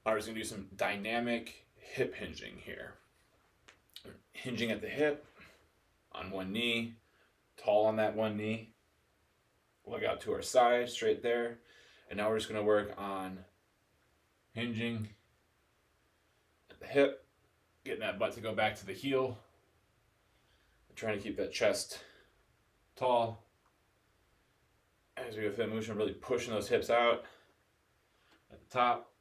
We're just gonna do some dynamic hip hinging here. Hinging at the hip, on one knee, tall on that one knee. Leg out to our side, straight there. And now we're just gonna work on hinging at the hip, getting that butt to go back to the heel. Trying to keep that chest tall. As we go through that motion, really pushing those hips out at the top.